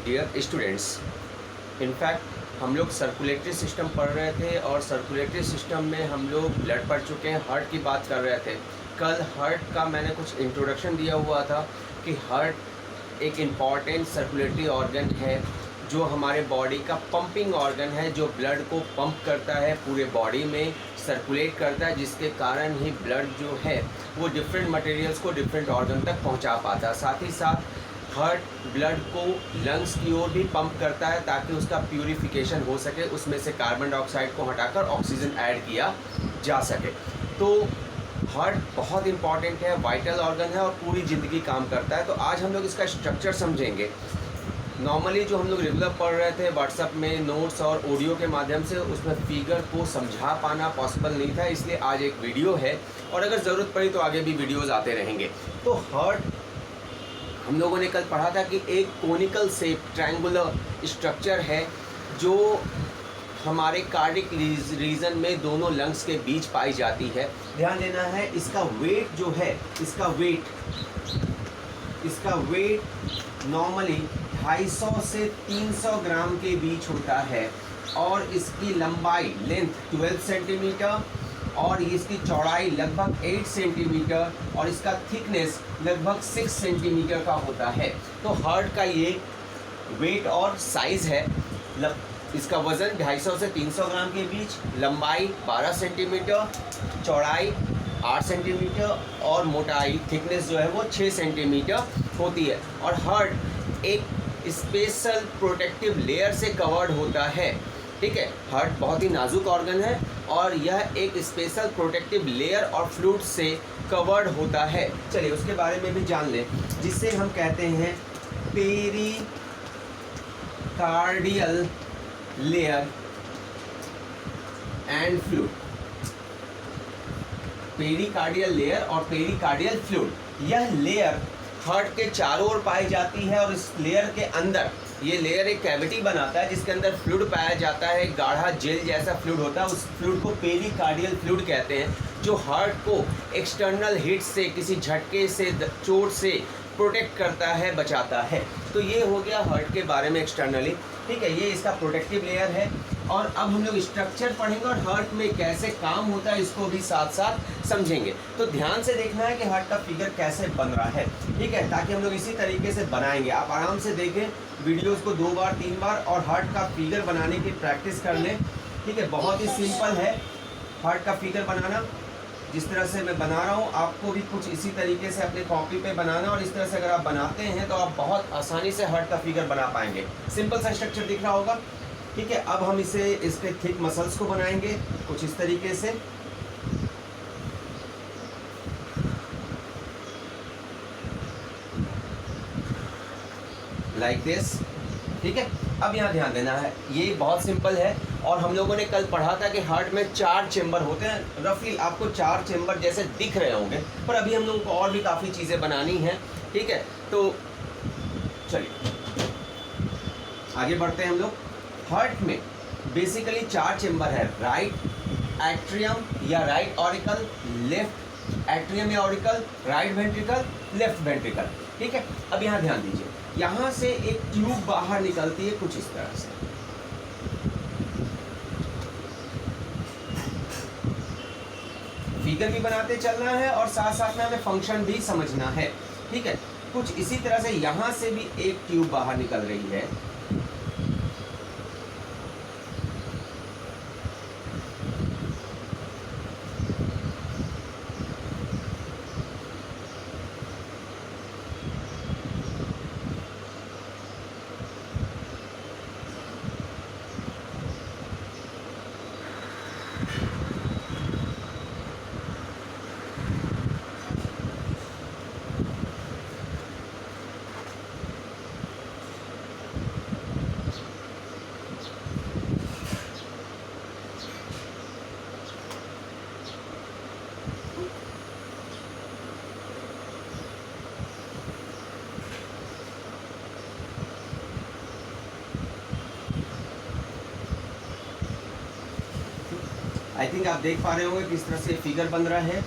Dear students, in fact हम लोग circulatory system पढ़ रहे थे और सर्कुलेटरी सिस्टम में हम लोग ब्लड पढ़ चुके हैं, हार्ट की बात कर रहे थे। कल हार्ट का मैंने कुछ इंट्रोडक्शन दिया हुआ था कि हार्ट एक इम्पॉर्टेंट सर्कुलेटरी ऑर्गन है जो हमारे बॉडी का पंपिंग ऑर्गन है, जो ब्लड को पंप करता है, पूरे बॉडी में सर्कुलेट करता है, जिसके कारण ही ब्लड जो है वो डिफरेंट मटेरियल्स को डिफरेंट ऑर्गन तक पहुंचा पाता है। साथ ही साथ हार्ट ब्लड को लंग्स की ओर भी पंप करता है ताकि उसका प्यूरिफिकेशन हो सके, उसमें से कार्बन डाइऑक्साइड को हटाकर ऑक्सीजन ऐड किया जा सके। तो हार्ट बहुत इंपॉर्टेंट है, वाइटल ऑर्गन है और पूरी ज़िंदगी काम करता है। तो आज हम लोग इसका स्ट्रक्चर समझेंगे। नॉर्मली जो हम लोग रेगुलर पढ़ रहे थे व्हाट्सएप में नोट्स और ऑडियो के माध्यम से, उसमें फिगर को समझा पाना पॉसिबल नहीं था, इसलिए आज एक वीडियो है और अगर ज़रूरत पड़ी तो आगे भी वीडियोज़ आते रहेंगे। तो हार्ट हम लोगों ने कल पढ़ा था कि एक कोनिकल शेप ट्रायंगुलर स्ट्रक्चर है जो हमारे कार्डिक रीजन में दोनों लंग्स के बीच पाई जाती है। ध्यान देना है, इसका वेट जो है, इसका वेट नॉर्मली 250 से 300 ग्राम के बीच होता है और इसकी लंबाई लेंथ 12 सेंटीमीटर और इसकी चौड़ाई लगभग 8 सेंटीमीटर और इसका थिकनेस लगभग 6 सेंटीमीटर का होता है। तो हार्ट का ये वेट और साइज़ है। इसका वज़न 250 से 300 ग्राम के बीच, लंबाई 12 सेंटीमीटर, चौड़ाई 8 सेंटीमीटर और मोटाई थिकनेस जो है वो 6 सेंटीमीटर होती है। और हार्ट एक स्पेशल प्रोटेक्टिव लेयर से कवर्ड होता है। ठीक है, हार्ट बहुत ही नाजुक ऑर्गन है और यह एक स्पेशल प्रोटेक्टिव लेयर और फ्लूइड से कवर्ड होता है। चलिए उसके बारे में भी जान लें, जिसे हम कहते हैं pericardial layer and fluid. Pericardial layer और पेरिकार्डियल फ्लूइड, यह लेयर हार्ट के चारों ओर पाई जाती है और इस लेयर के अंदर ये लेयर एक कैविटी बनाता है जिसके अंदर फ्लूइड पाया जाता है। गाढ़ा जेल जैसा फ्लूइड होता है, उस फ्लूइड को पेरिकार्डियल फ्लूइड कहते हैं, जो हार्ट को एक्सटर्नल हिट से, किसी झटके से, चोट से प्रोटेक्ट करता है, बचाता है। तो ये हो गया हार्ट के बारे में एक्सटर्नली। ठीक है, ये इसका प्रोटेक्टिव लेयर है। और अब हम लोग स्ट्रक्चर पढ़ेंगे और हार्ट में कैसे काम होता है इसको भी साथ साथ समझेंगे। तो ध्यान से देखना है कि हार्ट का फिगर कैसे बन रहा है, ठीक है, ताकि हम लोग इसी तरीके से बनाएंगे। आप आराम से देखें वीडियोस को 2 बार 3 बार और हार्ट का फिगर बनाने की प्रैक्टिस कर लें। ठीक है, बहुत ही सिंपल है हार्ट का फिगर बनाना। जिस तरह से मैं बना रहा हूँ आपको भी कुछ इसी तरीके से अपने कॉपी पे बनाना, और इस तरह से अगर आप बनाते हैं तो आप बहुत आसानी से हार्ट का फिगर बना पाएंगे। सिंपल सा स्ट्रक्चर दिख रहा होगा। ठीक है, अब हम इसके थिक मसल्स को बनाएंगे कुछ इस तरीके से। Like this. ठीक है, अब यहाँ ध्यान देना है, ये बहुत सिंपल है। और हम लोगों ने कल पढ़ा था कि हार्ट में 4 चेंबर होते हैं। रफली आपको 4 चेंबर जैसे दिख रहे होंगे, पर अभी हम लोगों को और भी काफ़ी चीज़ें बनानी हैं। ठीक है, तो चलिए आगे बढ़ते हैं हम लोग। हार्ट में बेसिकली 4 चेंबर है, राइट एट्रियम या राइट ऑरिकल, लेफ्ट एट्रियम या auricle, right ventricle, left ventricle. ठीक है, अब यहाँ ध्यान दीजिए, यहाँ से एक ट्यूब बाहर निकलती है कुछ इस तरह से। फिगर भी बनाते चलना है और साथ साथ में हमें फंक्शन भी समझना है। ठीक है, कुछ इसी तरह से यहाँ से भी एक ट्यूब बाहर निकल रही है। आई थिंक आप देख पा रहे होंगे किस तरह से फिगर बन रहा है।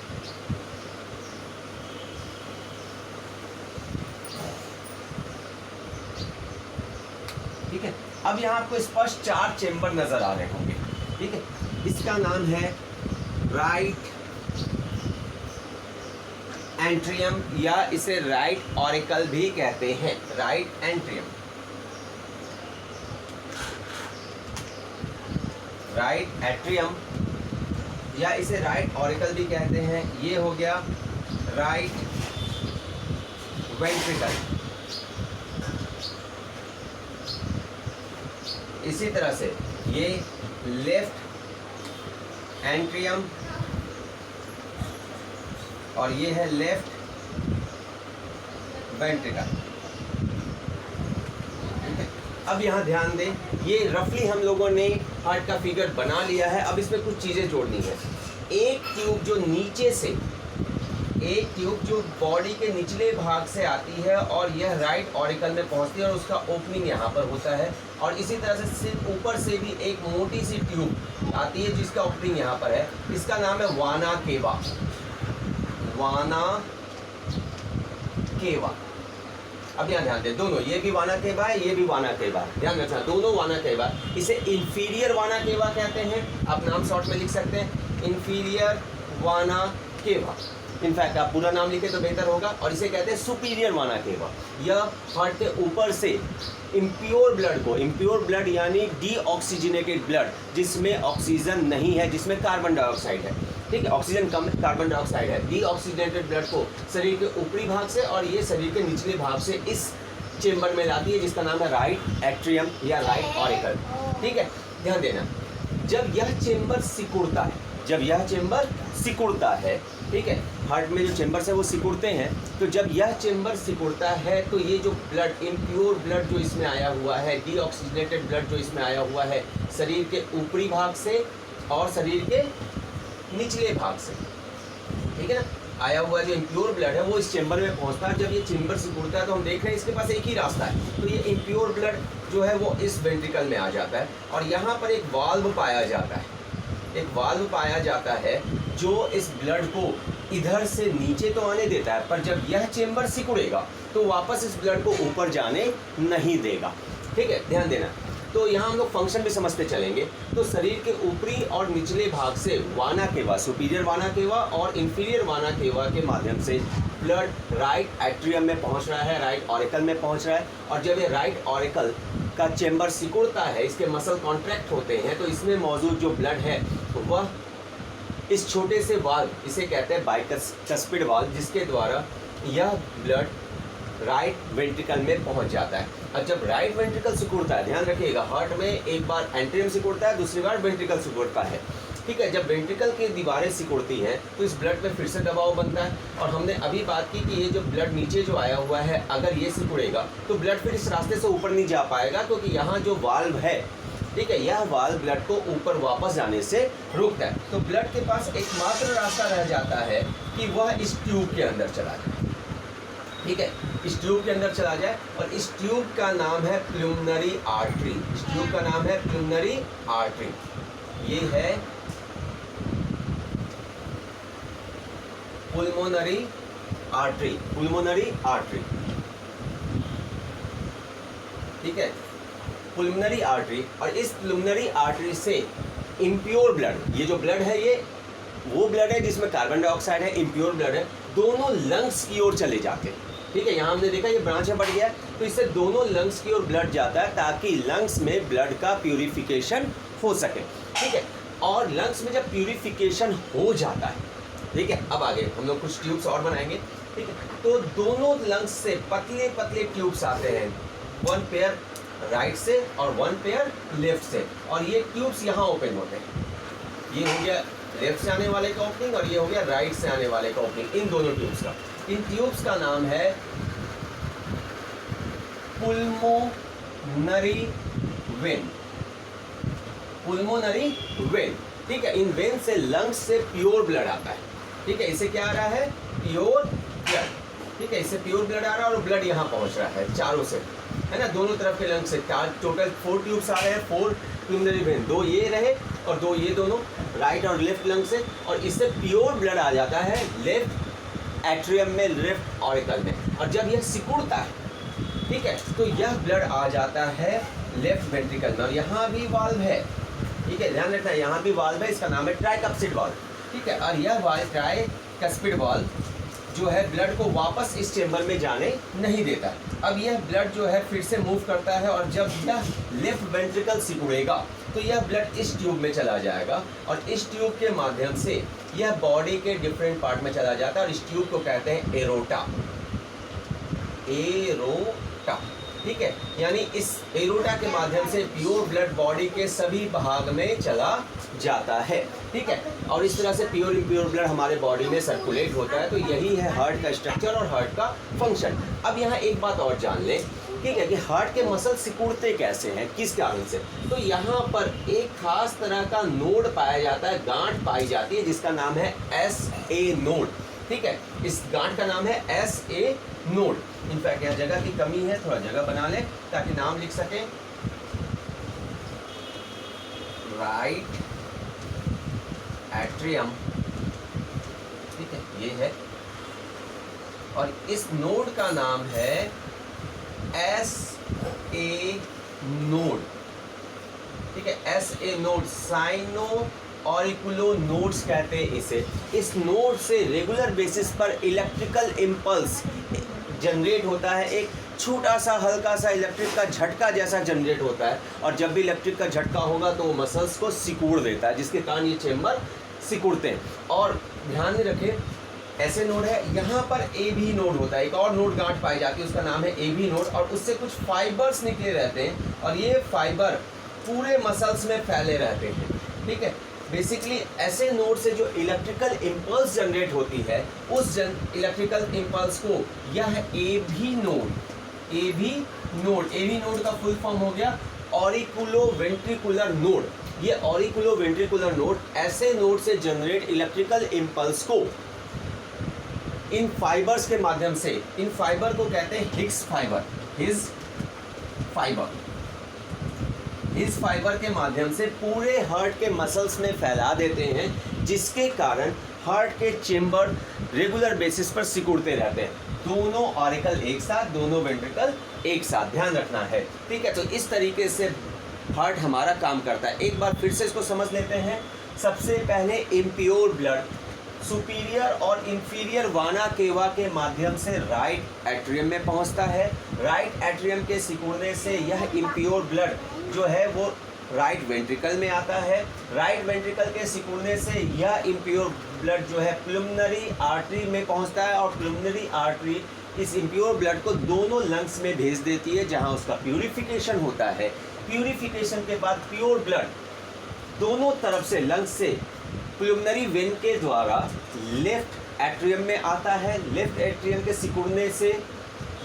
ठीक है। अब यहाँ आपको स्पष्ट 4 चेंबर नजर आ रहे होंगे, ठीक है। इसका नाम है राइट एंट्रियम या इसे राइट ऑरिकल भी कहते हैं, राइट एंट्रियम, राइट एट्रियम या इसे राइट ऑरिकल भी कहते हैं। ये हो गया राइट वेंट्रिकल। इसी तरह से ये लेफ्ट एंट्रियम और ये है लेफ्ट वेंट्रिकल। अब यहाँ ध्यान दें, ये रफली हम लोगों ने हार्ट का फिगर बना लिया है। अब इसमें कुछ चीज़ें जोड़नी है। एक ट्यूब जो नीचे से, एक ट्यूब जो बॉडी के निचले भाग से आती है और यह राइट ऑरिकल में पहुँचती है और उसका ओपनिंग यहाँ पर होता है। और इसी तरह से सिर्फ ऊपर से भी एक मोटी सी ट्यूब आती है जिसका ओपनिंग यहाँ पर है। इसका नाम है वाना केवा, वाना केवा। अब यहाँ ध्यान दें, दोनों, ये भी वाना केवा है, ये भी वाना केवा है, ध्यान रखना, दोनों वाना केवा। इसे इंफीरियर वाना केवा कहते हैं, आप नाम शॉर्ट में लिख सकते हैं, इंफीरियर वाना केवा। इनफैक्ट आप पूरा नाम लिखे तो बेहतर होगा। और इसे कहते हैं सुपीरियर वाना केवा। यह हार्ट के ऊपर से इम्प्योर ब्लड को, इम्प्योर ब्लड यानी डीऑक्सीजनेटेड ब्लड, जिसमें ऑक्सीजन नहीं है, जिसमें कार्बन डाइऑक्साइड है, ठीक है, ऑक्सीजन कम है, कार्बन डाइऑक्साइड है, डीऑक्सीजनेटेड ब्लड को शरीर के ऊपरी भाग से और ये शरीर के निचले भाग से इस चेम्बर में लाती है जिसका नाम है राइट एट्रियम या राइट ऑरिकल, ठीक है। ध्यान देना, जब यह चेम्बर सिकुड़ता है, जब यह चेम्बर सिकुड़ता है, ठीक है, हार्ट में जो चेम्बर्स है वो सिकुड़ते हैं, तो जब यह चेम्बर सिकुड़ता है तो ये जो ब्लड, इम्प्योर ब्लड जो इसमें आया हुआ है, डीऑक्सीजनेटेड ब्लड जो इसमें आया हुआ है शरीर के ऊपरी भाग से और शरीर के निचले भाग से, ठीक है ना, आया हुआ जो इम्प्योर ब्लड है वो इस चेम्बर में पहुंचता है। जब ये चेम्बर सिकुड़ता है तो हम देख रहे हैं इसके पास एक ही रास्ता है, तो ये इम्प्योर ब्लड जो है वो इस वेंट्रिकल में आ जाता है और यहाँ पर एक वाल्व पाया जाता है, एक वाल्व पाया जाता है जो इस ब्लड को इधर से नीचे तो आने देता है, पर जब यह चेम्बर सिकुड़ेगा तो वापस इस ब्लड को ऊपर जाने नहीं देगा, ठीक है, ध्यान देना। तो यहाँ हम लोग फंक्शन भी समझते चलेंगे। तो शरीर के ऊपरी और निचले भाग से वाना केवा, सुपीरियर वाना केवा और इंफीरियर वाना केवा के माध्यम से ब्लड राइट एट्रियम में पहुँच रहा है, राइट ऑरिकल में पहुँच रहा है। और जब ये राइट ऑरिकल का चेम्बर सिकुड़ता है, इसके मसल कॉन्ट्रैक्ट होते हैं, तो इसमें मौजूद जो ब्लड है वह इस छोटे से वाल्व, इसे कहते हैं बाइकस्पिड वाल्व, जिसके द्वारा यह ब्लड राइट वेंट्रिकल में पहुंच जाता है। और जब राइट वेंट्रिकल सिकुड़ता है, ध्यान रखिएगा, हार्ट में एक बार एंट्रियम सिकुड़ता है, दूसरी बार वेंट्रिकल सिकुड़ता है, ठीक है। जब वेंट्रिकल की दीवारें सिकुड़ती हैं तो इस ब्लड पे फिर से दबाव बनता है। और हमने अभी बात की कि ये जो ब्लड नीचे जो आया हुआ है, अगर ये सिकुड़ेगा तो ब्लड फिर इस रास्ते से ऊपर नहीं जा पाएगा, क्योंकि यहाँ जो वाल्व है, ठीक है, यह वाल्व ब्लड को ऊपर वापस जाने से रोकता है। तो ब्लड के पास एकमात्र रास्ता रह जाता है कि वह इस ट्यूब के अंदर चला जाए, ठीक है, इस ट्यूब के अंदर चला जाए। और इस ट्यूब का नाम है प्लुमनरी आर्टरी, इस ट्यूब का नाम है प्लुमनरी आर्टरी। ये है पुल्मोनरी आर्टरी, पुल्मोनरी आर्टरी, ठीक है, पुल्मोनरी आर्टरी। और इस पुल्मोनरी आर्टरी से इम्प्योर ब्लड, ये जो ब्लड है ये वो ब्लड है जिसमें कार्बन डाइऑक्साइड है, इम्प्योर ब्लड है, दोनों लंग्स की ओर चले जाते हैं, ठीक है। यहाँ हमने देखा ये ब्रांच में बढ़ गया, तो इससे दोनों लंग्स की ओर ब्लड जाता है ताकि लंग्स में ब्लड का प्यूरिफिकेशन हो सके, ठीक है। और लंग्स में जब प्यूरिफिकेशन हो जाता है, ठीक है, अब आगे हम लोग कुछ ट्यूब्स और बनाएंगे, ठीक है। तो दोनों लंग्स से पतले पतले ट्यूब्स आते हैं, वन पेयर राइट से और वन पेयर लेफ्ट से, और ये ट्यूब्स यहाँ ओपन होते हैं। ये हो गया लेफ्ट से आने वाले का ओपनिंग और ये हो गया राइट से आने वाले का ओपनिंग, इन दोनों ट्यूब्स का। इन ट्यूब्स का नाम है पुल्मोनरी वेन, पुल्मोनरी वेन, ठीक है। इन वेन से लंग्स से प्योर ब्लड आता है, ठीक है। इसे क्या आ रहा है, प्योर ब्लड, ठीक है, इससे प्योर ब्लड आ रहा है और ब्लड यहाँ पहुँच रहा है चारों से, है ना, दोनों तरफ के लंग से। टोटल 4 ट्यूब्स आ रहे हैं, 4 प्लुमनरी वेन, 2 ये रहे और 2 ये, दोनों राइट और लेफ्ट लंग से, और इससे प्योर ब्लड आ जाता है लेफ्ट एट्रियम में, लेफ्ट ऑरिकल में। और जब यह सिकुड़ता है, ठीक है। तो यह ब्लड आ जाता है लेफ्ट वेंट्रिकल में और यहाँ भी वाल्व है, ठीक है, ध्यान रखना यहाँ भी वाल्व है, इसका नाम है ट्राइकप्सिड वाल्व, ठीक है। और यह वाल्व ट्राइकस्पिड वाल्व जो है ब्लड को वापस इस चेंबर में जाने नहीं देता। अब यह ब्लड जो है फिर से मूव करता है और जब यह लेफ्ट वेंट्रिकल सिकुड़ेगा तो यह ब्लड इस ट्यूब में चला जाएगा और इस ट्यूब के माध्यम से यह बॉडी के डिफरेंट पार्ट में चला जाता है और इस ट्यूब को कहते हैं एरोटा, एरोटा, ठीक है। यानी इस एरोटा के माध्यम से प्योर ब्लड बॉडी के सभी भाग में चला जाता है, ठीक है। और इस तरह से प्योर इम्प्योर ब्लड हमारे बॉडी में सर्कुलेट होता है। तो यही है हार्ट का स्ट्रक्चर और हार्ट का फंक्शन। अब यहाँ एक बात और जान लें, ठीक है, कि हार्ट के मसल सिकुड़ते कैसे हैं, किस कारण से। तो यहाँ पर एक खास तरह का नोड पाया जाता है, गांठ पाई जाती है जिसका नाम है SA नोड, ठीक है। इस गांठ का नाम है SA नोड। इनफैक्ट यहाँ जगह की कमी है, थोड़ा जगह बना लें ताकि नाम लिख सकें। राइट एट्रियम, ठीक है, ये है। और इस नोड का नाम है SA नोड, ठीक है, SA node, sino auriculo nodes कहते हैं इसे। इस नोड से रेगुलर बेसिस पर इलेक्ट्रिकल इम्पल्स जनरेट होता है, एक छोटा सा हल्का सा इलेक्ट्रिक का झटका जैसा जनरेट होता है और जब भी इलेक्ट्रिक का झटका होगा तो वो मसल्स को सिकुड़ देता है, जिसके कारण ये चेम्बर सिकुड़ते हैं। और ध्यान में रखें ऐसे नोड है, यहाँ पर AB नोड होता है, एक और नोड गांठ पाई जाती है उसका नाम है AB नोड और उससे कुछ फाइबर्स निकले रहते हैं और ये फाइबर पूरे मसल्स में फैले रहते हैं, ठीक है। बेसिकली ऐसे नोड से जो इलेक्ट्रिकल इम्पल्स जनरेट होती है उस इलेक्ट्रिकल इम्पल्स को यह AB नोड का फुल फॉर्म हो गया ऑरिकुलो वेंट्रिकुलर नोड। ये ऑरिकुलो वेंट्रिकुलर नोड ऐसे नोड से जनरेट इलेक्ट्रिकल इम्पल्स को इन फाइबर्स के माध्यम से, इन फाइबर को कहते हैं हिग्स फाइबर के माध्यम से पूरे हार्ट के मसल्स में फैला देते हैं, जिसके कारण हार्ट के चेम्बर रेगुलर बेसिस पर सिकुड़ते रहते हैं। दोनों ऑरिकल एक साथ, दोनों वेंट्रिकल एक साथ, ध्यान रखना है, ठीक है। तो इस तरीके से हार्ट हमारा काम करता है। एक बार फिर से इसको समझ लेते हैं। सबसे पहले इम्प्योर ब्लड सुपीरियर और इंफीरियर वाना केवा के माध्यम से राइट एट्रियम में पहुंचता है। राइट एट्रियम के सिकुड़ने से यह इम्प्योर ब्लड जो है वो राइट वेंट्रिकल में आता है। राइट वेंट्रिकल के सिकुड़ने से यह इम्प्योर ब्लड जो है प्लुमनरी आर्टरी में पहुंचता है और प्लुमनरी आर्टरी इस इम्प्योर ब्लड को दोनों लंग्स में भेज देती है, जहां उसका प्यूरिफिकेशन होता है। प्यूरिफिकेशन के बाद प्योर ब्लड दोनों तरफ से लंग्स से प्लुमनरी वेन के द्वारा लेफ्ट एट्रियम में आता है। लेफ्ट एट्रियम के सिकुड़ने से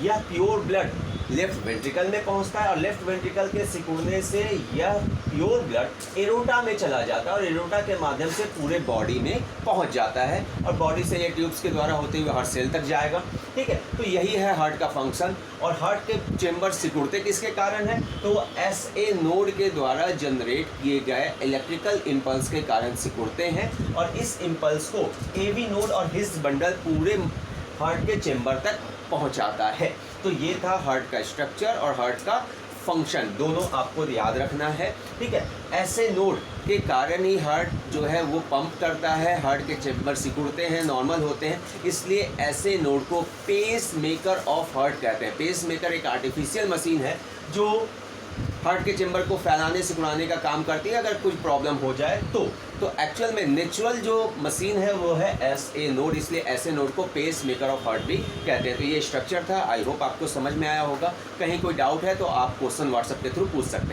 यह प्योर ब्लड लेफ्ट वेंट्रिकल में पहुंचता है और लेफ्ट वेंट्रिकल के सिकुड़ने से यह प्योर ब्लड एरोटा में चला जाता है और एरोटा के माध्यम से पूरे बॉडी में पहुंच जाता है और बॉडी से ये ट्यूब्स के द्वारा होते हुए हार्ट सेल तक जाएगा, ठीक है। तो यही है हार्ट का फंक्शन। और हार्ट के चेम्बर सिकुड़ते किसके कारण है, तो SA नोड के द्वारा जनरेट किए गए इलेक्ट्रिकल इम्पल्स के कारण सिकुड़ते हैं और इस इम्पल्स को AB नोड और हिस बंडल पूरे हार्ट के चेम्बर तक पहुंचाता है। तो ये था हार्ट का स्ट्रक्चर और हार्ट का फंक्शन, दोनों आपको याद रखना है, ठीक है। ऐसे नोड के कारण ही हार्ट जो है वो पंप करता है, हार्ट के चेम्बर सिकुड़ते हैं, नॉर्मल होते हैं, इसलिए ऐसे नोड को पेस मेकर ऑफ हार्ट कहते हैं। पेस मेकर एक आर्टिफिशियल मशीन है जो हार्ट के चेम्बर को फैलाने सिकुड़ाने का काम करती है अगर कुछ प्रॉब्लम हो जाए तो एक्चुअल में नेचुरल जो मशीन है वो है SA नोड, इसलिए ऐसे नोड को पेस मेकर ऑफ हार्ट भी कहते हैं। तो ये स्ट्रक्चर था, आई होप आपको समझ में आया होगा। कहीं कोई डाउट है तो आप क्वेश्चन व्हाट्सएप के थ्रू पूछ सकते हैं।